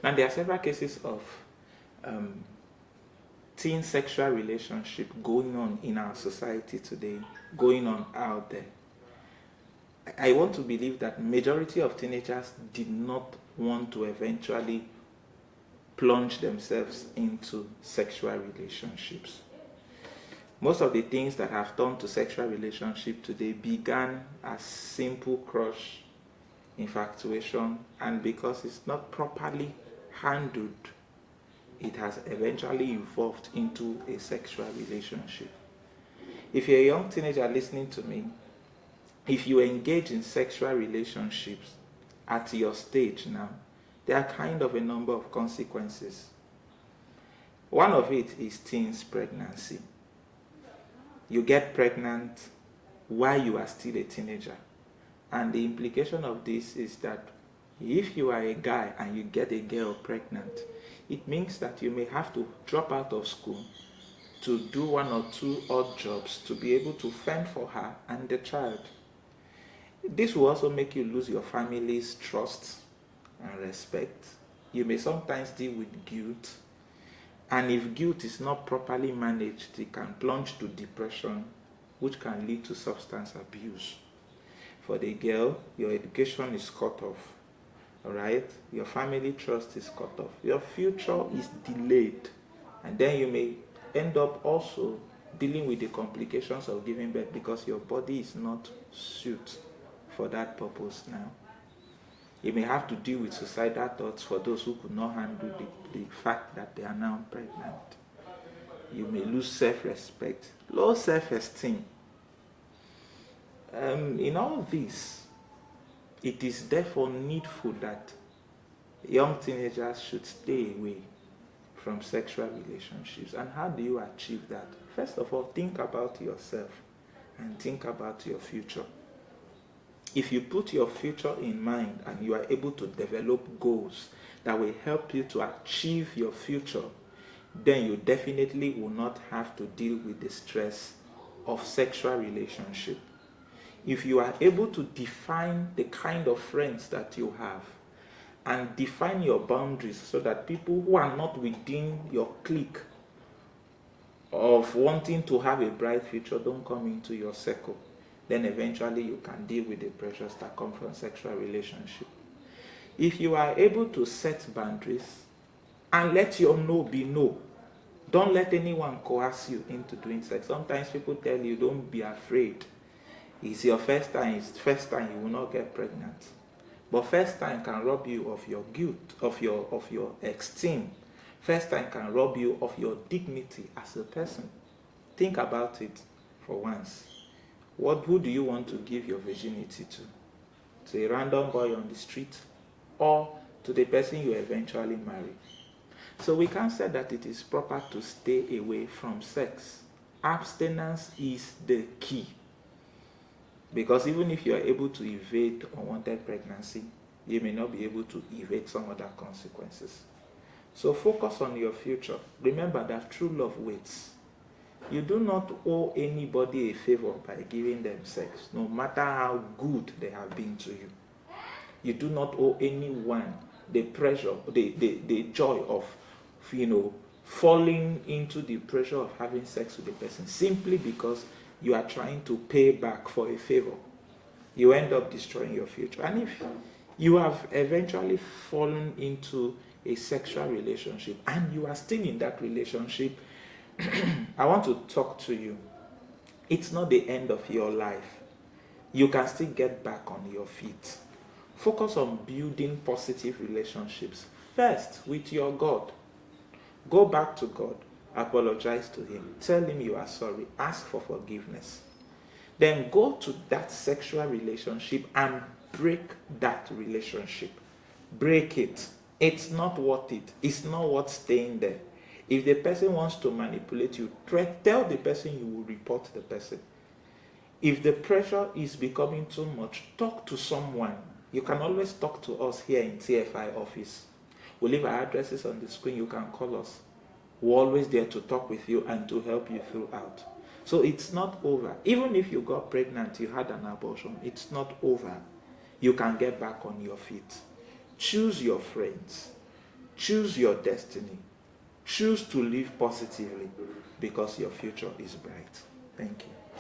Now, there are several cases of teen sexual relationship going on in our society today, going on out there. I want to believe that majority of teenagers did not want to eventually plunge themselves into sexual relationships. Most of the things that have turned to sexual relationship today began as simple crush, infatuation, and because it's not properly handled, it has eventually evolved into a sexual relationship. If you're a young teenager listening to me, if you engage in sexual relationships at your stage now, there are kind of a number of consequences. One of it is teens pregnancy. You get pregnant while you are still a teenager. And the implication of this is that if you are a guy and you get a girl pregnant, it means that you may have to drop out of school to do one or two odd jobs to be able to fend for her and the child. This will also make you lose your family's trust and respect. You may sometimes deal with guilt. And if guilt is not properly managed, it can plunge to depression, which can lead to substance abuse. For the girl, your education is cut off. All right? Your family trust is cut off. Your future is delayed. And then you may end up also dealing with the complications of giving birth because your body is not suited for that purpose now. You may have to deal with suicidal thoughts for those who could not handle the fact that they are now pregnant. You may lose self-respect, low self-esteem. In all this, it is therefore needful that young teenagers should stay away from sexual relationships. And how do you achieve that? First of all, think about yourself and think about your future. If you put your future in mind and you are able to develop goals that will help you to achieve your future, then you definitely will not have to deal with the stress of sexual relationship. If you are able to define the kind of friends that you have and define your boundaries so that people who are not within your clique of wanting to have a bright future don't come into your circle, then eventually you can deal with the pressures that come from sexual relationship. If you are able to set boundaries and let your no be no, don't let anyone coerce you into doing sex. Sometimes people tell you, don't be afraid. It's your first time, you will not get pregnant. But first time can rob you of your guilt, of your esteem. First time can rob you of your dignity as a person. Think about it for once. Who do you want to give your virginity to? To a random boy on the street or to the person you eventually marry? So we can say that it is proper to stay away from sex. Abstinence is the key. Because even if you are able to evade unwanted pregnancy, you may not be able to evade some other consequences. So focus on your future. Remember that true love waits. You do not owe anybody a favor by giving them sex, no matter how good they have been to you. You do not owe anyone the pressure, the joy of, falling into the pressure of having sex with the person simply because you are trying to pay back for a favor. You end up destroying your future. And if you have eventually fallen into a sexual relationship and you are still in that relationship, I want to talk to you. It's not the end of your life. You can still get back on your feet. Focus on building positive relationships. First, with your God. Go back to God. Apologize to Him. Tell Him you are sorry. Ask for forgiveness. Then go to that sexual relationship and break that relationship. Break it. It's not worth it. It's not worth staying there. If the person wants to manipulate you, tell the person you will report the person. If the pressure is becoming too much, talk to someone. You can always talk to us here in TFI office. We'll leave our addresses on the screen. You can call us. We're always there to talk with you and to help you throughout. So it's not over. Even if you got pregnant, you had an abortion, it's not over. You can get back on your feet. Choose your friends. Choose your destiny. Choose to live positively because your future is bright. Thank you.